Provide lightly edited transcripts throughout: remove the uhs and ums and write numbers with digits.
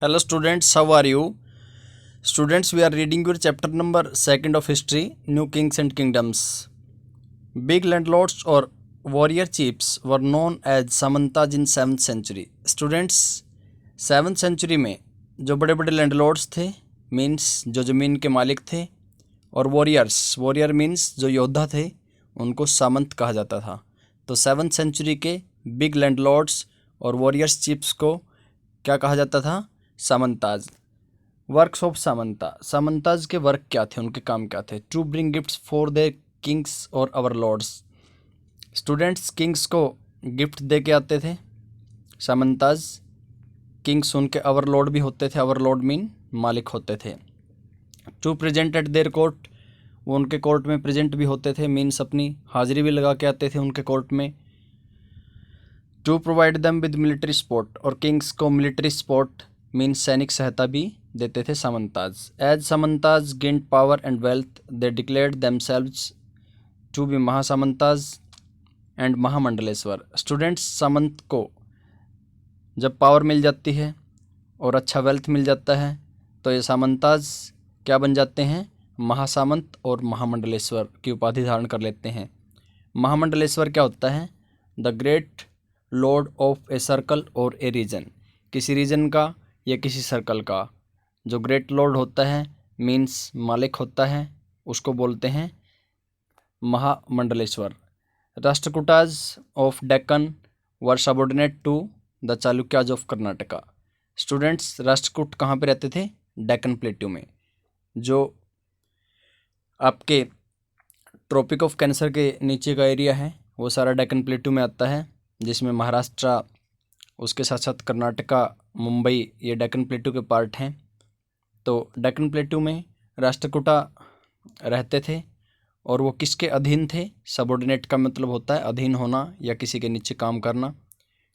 Hello students, how are you? Students, we are reading your chapter number 2nd of history, New Kings and Kingdoms. Big landlords or warrior chiefs were known as Samantas in 7th century. Students, 7th century में जो बड़े बड़े landlords थे means जो ज़मीन के मालिक थे और वॉरियर मीन्स जो योद्धा थे उनको सामंत कहा जाता था। तो 7th सेंचुरी के बिग लैंडलॉर्ड्स और वॉरियर्स चीफ्स को क्या कहा जाता था? सामंताज। वर्क्स ऑफ सामंताज के वर्क क्या थे, उनके काम क्या थे? To bring gifts for the kings और अवर लॉर्ड्स। स्टूडेंट्स, किंग्स को गिफ्ट दे के आते थे सामंताज। किंग्स उनके अवर लॉर्ड भी होते थे, अवर लॉर्ड मीन मालिक होते थे। To present at their court, वो उनके कोर्ट में प्रेजेंट भी होते थे, मीन्स अपनी हाजिरी भी लगा के आते थे उनके कोर्ट में। To provide them with military support, और किंग्स को मिलिट्री सपोर्ट मीन्स सैनिक सहायता भी देते थे samantas. As samantas gained power and wealth they declared themselves to be mahasamantas and mahamandaleshwar. Students, सामंत को जब पावर मिल जाती है और अच्छा वेल्थ मिल जाता है तो ये सामंताज क्या बन जाते हैं? महासामंत और महामंडलेश्वर की उपाधि धारण कर लेते हैं। महामंडलेश्वर क्या होता है? The great Lord of a circle और ए रीजन, किसी रीजन का या किसी सर्कल का जो ग्रेट लॉर्ड होता है मीन्स मालिक होता है उसको बोलते हैं mahamandaleshwar. Rashtrakutas of Deccan were subordinate to the Chalukyas of Karnataka. Students, Rashtrakuta कहाँ पे रहते थे? डेक्कन प्लेट्यू में, जो आपके ट्रॉपिक ऑफ कैंसर के नीचे का एरिया है वो सारा डेक्कन प्लेट्यू में आता है, जिसमें महाराष्ट्र, उसके साथ साथ कर्नाटका, मुंबई, ये डेक्कन प्लेट्यू के पार्ट हैं। तो डेक्कन प्लेट्यू में राष्ट्रकूटा रहते थे और वो किसके अधीन थे? सबॉर्डिनेट का मतलब होता है अधीन होना या किसी के नीचे काम करना।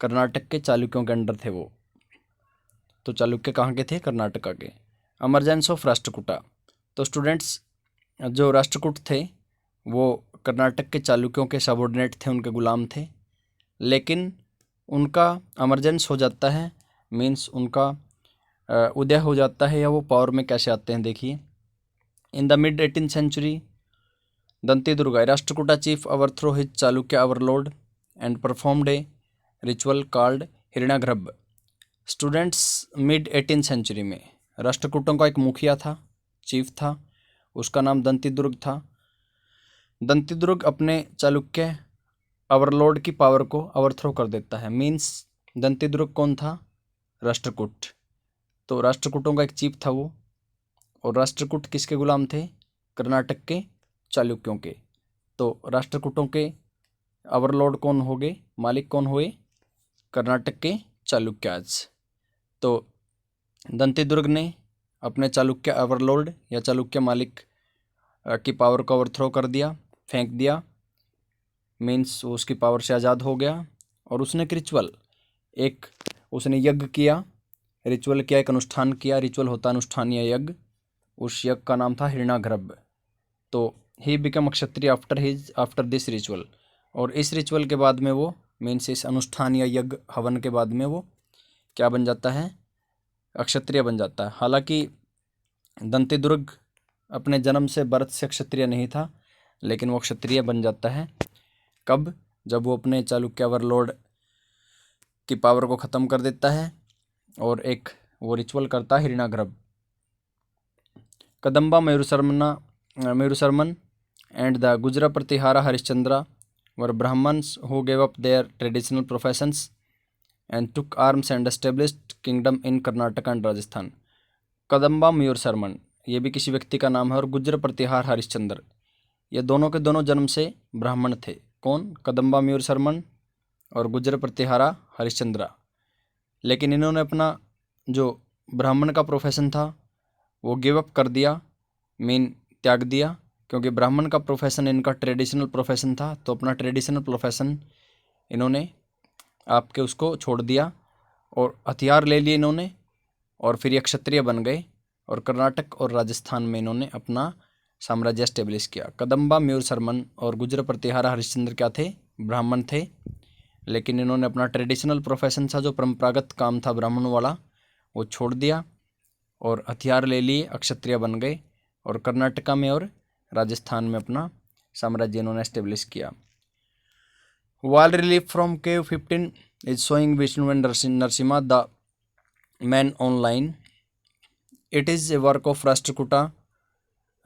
कर्नाटक के चालुक्यों के अंडर थे वो। तो चालुक्य कहाँ के थे? कर्नाटका के। अमरजेंस ऑफ राष्ट्रकूटा, तो स्टूडेंट्स जो राष्ट्रकूट थे वो कर्नाटक के चालुक्यों के सबॉर्डिनेट थे, उनके गुलाम थे, लेकिन उनका अमरजेंस हो जाता है मीन्स उनका उदय हो जाता है या वो पावर में कैसे आते हैं देखिए। In the mid 18th century Dantidurga Rashtrakuta chief overthrew his Chalukya overlord and performed a ritual called hiranyagarbha. Students, mid 18th century में राष्ट्रकूटों का एक मुखिया था, चीफ था, उसका नाम दंती दुर्ग था। दंती दुर्ग अपने चालुक्य अवरलॉर्ड की पावर को ओवरथ्रो कर देता है, मीन्स दंती दुर्ग कौन था? राष्ट्रकूट। तो राष्ट्रकूटों का एक चीफ था वो, और राष्ट्रकूट किसके गुलाम थे? कर्नाटक के चालुक्यों के। तो राष्ट्रकूटों के ओवरलॉर्ड कौन हो गए, मालिक कौन हुए? कर्नाटक के चालुक्याज। तो दंती दुर्ग ने अपने चालुक्य ओवरलॉर्ड या चालुक्य मालिक की पावर को ओवरथ्रो कर दिया, फेंक दिया, मीन्स वो उसकी पावर से आज़ाद हो गया। और उसने एक उसने यज्ञ किया, रिचुअल किया, एक अनुष्ठान किया। रिचुअल होता अनुष्ठान या यज्ञ। उस यज्ञ का नाम था हिरण्याघ्रब। तो he become Kshatriya after this ritual, और इस रिचुअल के बाद में वो मीन्स इस अनुष्ठान या यज्ञ हवन के बाद में वो क्या बन जाता है? क्षत्रिय बन जाता है। हालांकि दंती दुर्ग अपने जन्म से बर्थ से क्षत्रिय नहीं था, लेकिन वो क्षत्रिय बन जाता है कब? जब वो अपने चालुक्य ओवरलॉर्ड की पावर को ख़त्म कर देता है और एक वो रिचुअल करता है hiranyagarbha. Kadamba Mayurasharman and the Gurjara Pratihara Harishchandra were Brahmins who gave up their traditional professions and took arms and established kingdom in Karnataka and Rajasthan. Kadamba Mayurasharman, ये भी किसी व्यक्ति का नाम है, और गुजर प्रतिहार हरिश्चंद्र, ये दोनों के दोनों जन्म से ब्राह्मण थे। कौन? कदम्बा मयूरशर्मन और गुजर प्रतिहारा हरिश्चंद्रा। लेकिन इन्होंने अपना जो ब्राह्मण का प्रोफेशन था वो गिव अप कर दिया, मीन त्याग दिया, क्योंकि ब्राह्मण का प्रोफेशन इनका ट्रेडिशनल प्रोफेशन था। तो अपना ट्रेडिशनल प्रोफेशन इन्होंने आपके उसको छोड़ दिया और हथियार ले लिए इन्होंने, और फिर ये क्षत्रिय बन गए और कर्नाटक और राजस्थान में इन्होंने अपना साम्राज्य स्टेब्लिश किया। कदम्बा मयूरशर्मन और गुजर प्रतिहारा हरिश्चंद्र क्या थे? ब्राह्मण थे, लेकिन इन्होंने अपना ट्रेडिशनल प्रोफेशन था, जो परंपरागत काम था ब्राह्मणों वाला, वो छोड़ दिया और हथियार ले लिए, अक्षत्रिय बन गए और कर्नाटका में और राजस्थान में अपना साम्राज्य इन्होंने एस्टेब्लिश किया। Wall relief from cave 15 is showing Vishnu and Narasimha the man online. It is a work of Rashtrakuta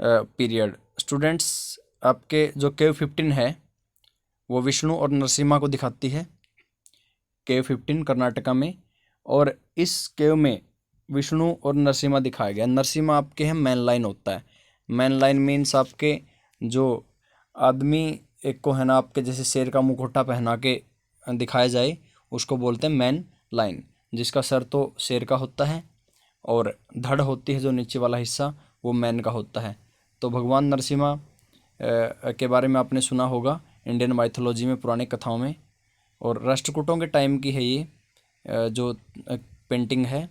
period. Students, आपके जो केव 15 है वो विष्णु और नरसिम्हा को दिखाती है, केव 15 कर्नाटका में। और इस केव में विष्णु और नरसिम्हा दिखाया गया। नरसिम्हा आपके हैं मैन लाइन होता है। मैन लाइन मीन्स आपके जो आदमी एक को है ना आपके जैसे शेर का मुखौटा पहना के दिखाया जाए उसको बोलते हैं मैन लाइन, जिसका सर तो शेर का होता है और धड़ होती है जो नीचे वाला हिस्सा वो मैन का होता है। तो भगवान नरसिम्हा के बारे में आपने सुना होगा इंडियन माइथोलॉजी में, पुरानी कथाओं में। और राष्ट्रकूटों के टाइम की है ये जो पेंटिंग है,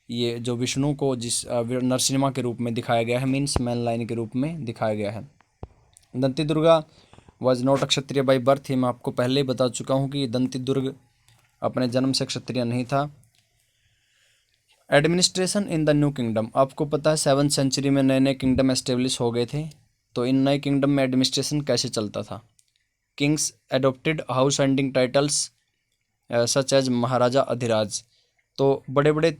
ये जो विष्णु को जिस नरसिम्हा के रूप में दिखाया गया है, मीन्स मैन लाइन के रूप में दिखाया गया है। Dantidurga was not a kshatriya by birth. मैं आपको पहले ही बता चुका हूँ कि दंती दुर्ग अपने जन्म से क्षत्रिय नहीं था। Administration in the new kingdom, आपको पता है 7th सेंचुरी में नए नए किंगडम एस्टेब्लिश हो गए थे। तो इन नए किंगडम में एडमिनिस्ट्रेशन कैसे चलता था? Kings adopted house ending titles such as maharaja adhiraja. तो बड़े बड़े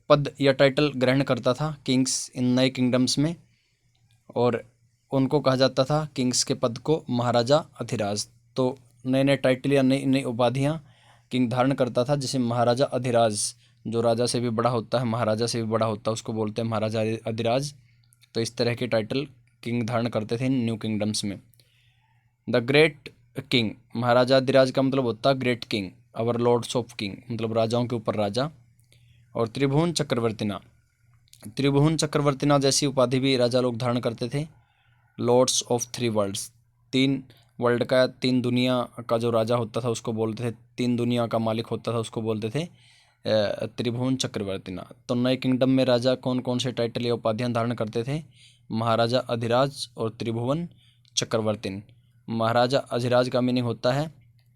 पद या टाइटल ग्रहण करता था किंग्स इन नए किंगडम्स में, और उनको कहा जाता था किंग्स के पद को महाराजा अधिराज। तो नए नए टाइटल या नई नई उपाधियाँ किंग धारण करता था, जैसे महाराजा अधिराज, जो राजा से भी बड़ा होता है, महाराजा से भी बड़ा होता है, उसको बोलते हैं महाराजा अधिराज। तो इस तरह के टाइटल किंग धारण करते थे न्यू किंगडम्स में। द ग्रेट किंग, महाराजा अधिराज का मतलब होता है great king, our lords of king, मतलब राजाओं के ऊपर राजा। और त्रिभुवन चक्रवर्तिना, त्रिभुवन चक्रवर्तिना जैसी उपाधि भी राजा लोग धारण करते थे। लॉर्ड्स ऑफ 3 वर्ल्ड्स, 3 वर्ल्ड का, 3 दुनिया का जो राजा होता था उसको बोलते थे, 3 दुनिया का मालिक होता था उसको बोलते थे त्रिभुवन चक्रवर्तिना। तो नए किंगडम में राजा कौन कौन से टाइटल या उपाधियां धारण करते थे? महाराजा अधिराज और त्रिभुवन चक्रवर्तिन। महाराजा अधिराज का मीनिंग होता है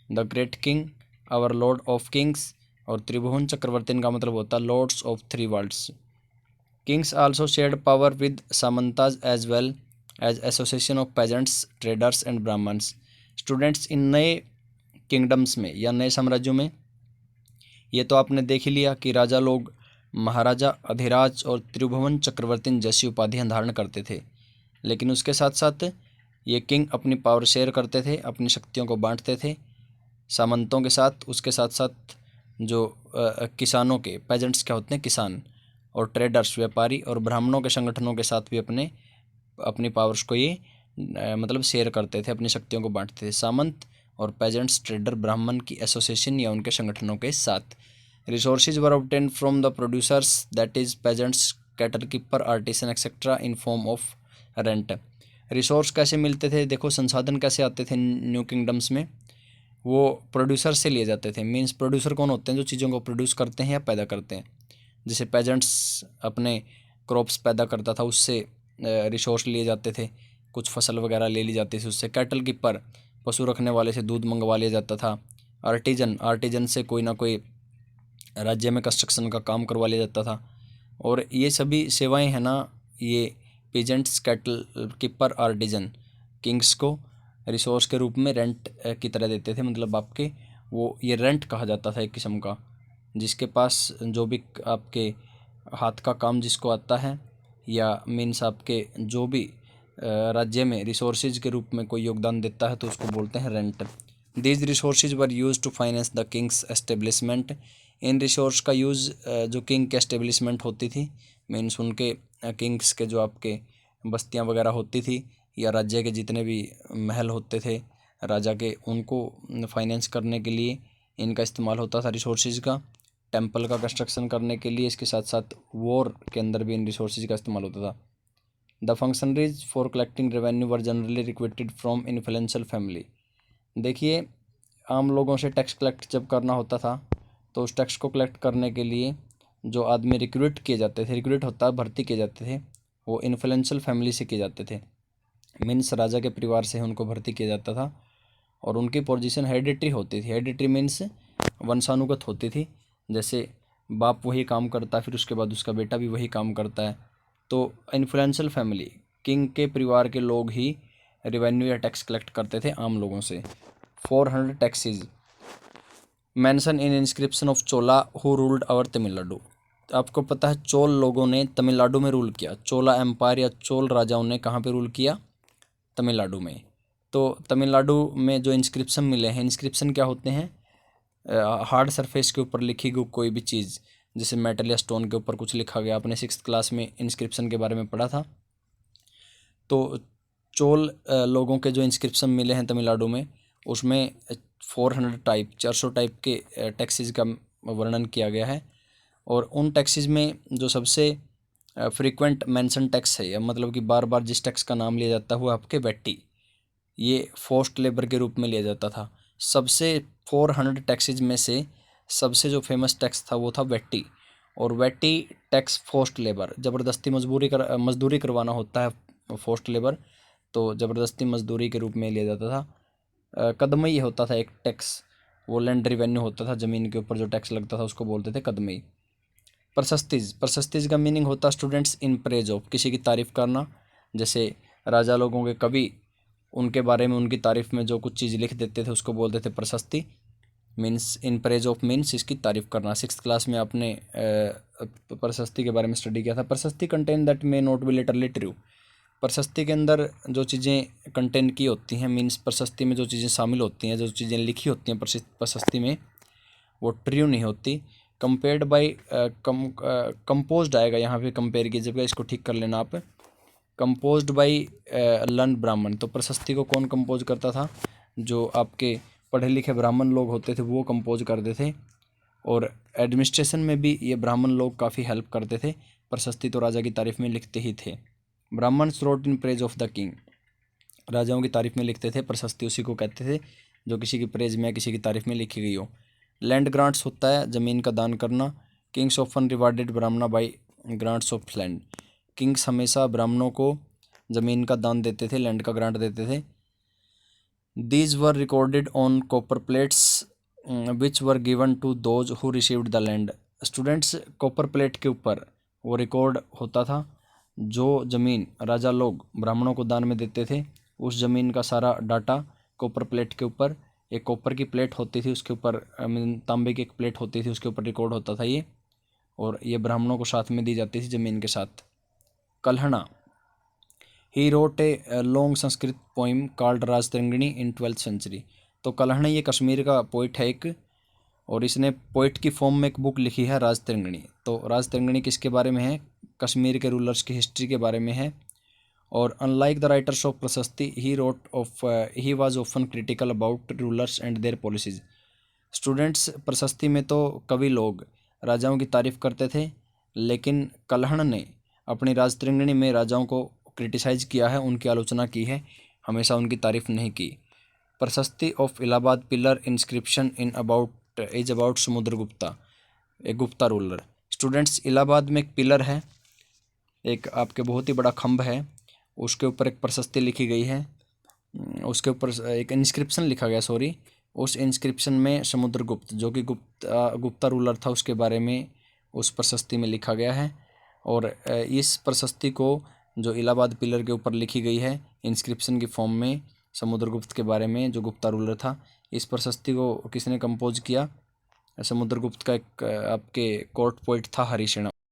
the great king, our lord of kings, और त्रिभुवन चक्रवर्तिन का मतलब होता है lords of 3 worlds. Kings also shared power with samantas as well as association of peasants, traders and Brahmins. Students, इन नए किंगडम्स में या नए साम्राज्यों में ये तो आपने देख ही लिया कि राजा लोग महाराजा अधिराज और त्रिभुवन चक्रवर्ती जैसी उपाधियां धारण करते थे, लेकिन उसके साथ साथ ये किंग अपनी पावर शेयर करते थे, अपनी शक्तियों को बांटते थे सामंतों के साथ। उसके साथ साथ जो किसानों के, पेजेंट्स क्या होते हैं, किसान, और ट्रेडर्स, व्यापारी, और ब्राह्मणों के संगठनों के साथ भी अपनी पावर्स को ये मतलब शेयर करते थे, अपनी शक्तियों को बांटते थे। सामंत और पेजेंट्स, ट्रेडर, ब्राह्मण की एसोसिएशन या उनके संगठनों के साथ। Resources were obtain from the producers, that is pageants, cattle keeper, artisan etcetera, in form of rent. Resource कैसे मिलते थे? देखो, संसाधन कैसे आते थे न्यू किंगडम्स में? वो प्रोड्यूसर से लिए जाते थे। मीन्स प्रोड्यूसर कौन होते हैं? जो चीज़ों को प्रोड्यूस करते हैं या पैदा करते हैं। जैसे पेजेंट्स अपने क्रॉप्स पैदा करता था, उससे रिसोर्स लिए जाते थे, कुछ फसल वगैरह ले ली जाती थी उससे। कैटल कीपर, पशु रखने वाले से दूध मंगवा लिया जाता था। आर्टिजन से कोई ना कोई राज्य में कंस्ट्रक्शन का काम करवा लिया जाता था। और ये सभी सेवाएं हैं ना, ये peasants, cattle keeper, artisan kings को रिसोर्स के रूप में रेंट की तरह देते थे। मतलब आपके वो ये रेंट कहा जाता था एक किस्म का, जिसके पास जो भी आपके हाथ का काम जिसको आता है, या मीन्स आपके जो भी राज्य में रिसोर्सेज के रूप में कोई योगदान देता है तो उसको बोलते हैं rent. These resources were use to finance the king's establishment. इन रिसोर्स का यूज़ जो किंग के एस्टेब्लिशमेंट होती थी, मीन्स उनके किंग्स के जो आपके बस्तियां वगैरह होती थी, या राज्य के जितने भी महल होते थे राजा के, उनको फाइनेंस करने के लिए इनका इस्तेमाल होता था रिसोर्सेज का। टेम्पल का कंस्ट्रक्शन करने के लिए, इसके साथ साथ वॉर के अंदर भी इन रिसोर्सेज का इस्तेमाल होता था। The functionaries for collecting revenue were generally recruited from influential family. देखिए, आम लोगों से टैक्स कलेक्ट जब करना होता था तो उस टैक्स को कलेक्ट करने के लिए जो आदमी रिक्रूट किए जाते थे, रिक्रूट होता है भर्ती किए जाते थे, वो इन्फ्लुएंशियल फैमिली से किए जाते थे। मीन्स राजा के परिवार से उनको भर्ती किया जाता था, और उनकी पोजीशन हेरिडिटरी होती थी। हेरिडिटरी मीन्स वंशानुगत होती थी। जैसे बाप वही काम करता है, फिर उसके बाद उसका बेटा भी वही काम करता है। तो इन्फ्लुएंशियल फैमिली, किंग के परिवार के लोग ही रेवेन्यू या टैक्स कलेक्ट करते थे आम लोगों से। 400 taxes mention in inscription of Chola who ruled our Tamil Nadu. आपको पता है चोल लोगों ने तमिलनाडु में रूल किया। चोला एम्पायर या चोल राजाओं ने कहाँ पे रूल किया? तमिलनाडु में। तो तमिलनाडु में जो इंस्क्रिप्शन मिले हैं, इंस्क्रिप्शन क्या होते हैं? हार्ड सरफेस के ऊपर लिखी गई कोई भी चीज़, जैसे मेटल या स्टोन के ऊपर कुछ लिखा गया। आपने 6th क्लास में इंस्क्रिप्शन के बारे में पढ़ा था। तो चोल लोगों के जो इंस्क्रिप्शन मिले हैं तमिलनाडु में, उसमें 400 टाइप के टैक्सेस का वर्णन किया गया है। और उन टैक्सेस में जो सबसे फ्रीक्वेंट मेंशन टैक्स है, या मतलब कि बार बार जिस टैक्स का नाम लिया जाता है वो आपके वैटी, ये फोर्स्ड लेबर के रूप में लिया जाता था। सबसे 400 टैक्सेज में से सबसे जो फेमस टैक्स था वो था वैटी। और वैटी टैक्स फोर्स्ड लेबर, ज़बरदस्ती मजदूरी करवाना होता है फोर्स्ड लेबर, तो ज़बरदस्ती मजदूरी के रूप में लिया जाता था। कदमई होता था एक टैक्स, वो लैंड रेवेन्यू होता था, ज़मीन के ऊपर जो टैक्स लगता था उसको बोलते थे कदमई। प्रशस्तिज का मीनिंग होता स्टूडेंट्स इन प्रेज ऑफ, किसी की तारीफ़ करना। जैसे राजा लोगों के कवि उनके बारे में, उनकी तारीफ़ में जो कुछ चीज़ लिख देते थे उसको बोलते थे प्रशस्ति। Means in praise of means इसकी तारीफ़ करना। 6th क्लास में आपने प्रशस्ति के बारे में स्टडी किया था। प्रशस्ति contain that may not be literally true. प्रशस्ति के अंदर जो चीज़ें कंटेन की होती हैं, मीन्स प्रशस्ति में जो चीज़ें शामिल होती हैं, जो चीज़ें लिखी होती हैं प्रशस्ति में, वो ट्रू नहीं होती। कंपेयर्ड बाई कंपोज्ड आएगा यहाँ पे, कंपेयर कीजिएगा, इसको ठीक कर लेना आप। कंपोज्ड बाई लर्न ब्राह्मण, तो प्रशस्ति को कौन कंपोज करता था? जो आपके पढ़े लिखे ब्राह्मण लोग होते थे वो कंपोज करते थे। और एडमिनिस्ट्रेशन में भी ये ब्राह्मण लोग काफ़ी हेल्प करते थे। प्रशस्ति तो राजा की तारीफ़ में लिखते ही थे। ब्राह्मण wrote in praise of the king, राजाओं की तारीफ़ में लिखते थे। प्रशस्ति उसी को कहते थे जो किसी की प्रेज में, किसी की तारीफ़ में लिखी गई हो। लैंड ग्रांट्स होता है ज़मीन का दान करना। किंग्स ऑफन रिवार्डेड ब्राह्मणा by grants of land, Kings हमेशा ब्राह्मणों को ज़मीन का दान देते थे, लैंड का ग्रांट देते थे। These were recorded on copper plates which were given to those who received the land. Students, copper plate के ऊपर वो रिकॉर्ड होता था जो ज़मीन राजा लोग ब्राह्मणों को दान में देते थे, उस ज़मीन का सारा डाटा कॉपर प्लेट के ऊपर, एक कॉपर की प्लेट होती थी उसके ऊपर, तांबे की एक प्लेट होती थी उसके ऊपर रिकॉर्ड होता था ये, और ये ब्राह्मणों को साथ में दी जाती थी ज़मीन के साथ। Kalhana, he wrote a long Sanskrit poem called Rajatarangini in 12th century. तो कल्हड़ ये कश्मीर का पोइट है एक, और इसने पोइट की फॉर्म में एक बुक लिखी है राजतरंगिणी। तो राजतरंगिणी किसके बारे में है? कश्मीर के रूलर्स की हिस्ट्री के बारे में है। और अनलाइक द राइटर्स ऑफ प्रशस्ति he was often critical about rulers and there policies. Students, प्रशस्ति में तो कवि लोग राजाओं की तारीफ़ करते थे, लेकिन कल्हड़ ने अपनी राजतरंगिणी में राजाओं को क्रिटिसाइज किया है, उनकी आलोचना की है, हमेशा उनकी तारीफ़ नहीं की। प्रशस्ति of Allahabad pillar inscription is about Samudragupta, एक गुप्ता रूलर। स्टूडेंट्स, इलाहाबाद में एक पिलर है, एक आपके बहुत ही बड़ा खम्भ है, उसके ऊपर एक प्रशस्ति लिखी गई है, उसके ऊपर एक इंस्क्रिप्शन लिखा गया, सॉरी। उस इंस्क्रिप्शन में समुद्रगुप्त जो कि गुप्ता रूलर था उसके बारे में उस प्रशस्ति में लिखा गया है। और इस प्रशस्ति को जो इलाहाबाद पिलर के ऊपर लिखी गई है इंस्क्रिप्शन की फॉर्म में समुद्रगुप्त के बारे में, जो गुप्ता रूलर था, इस प्रशस्ति को किसने कंपोज किया? समुद्रगुप्त का एक आपके कोर्ट पोइट था हरिसेना।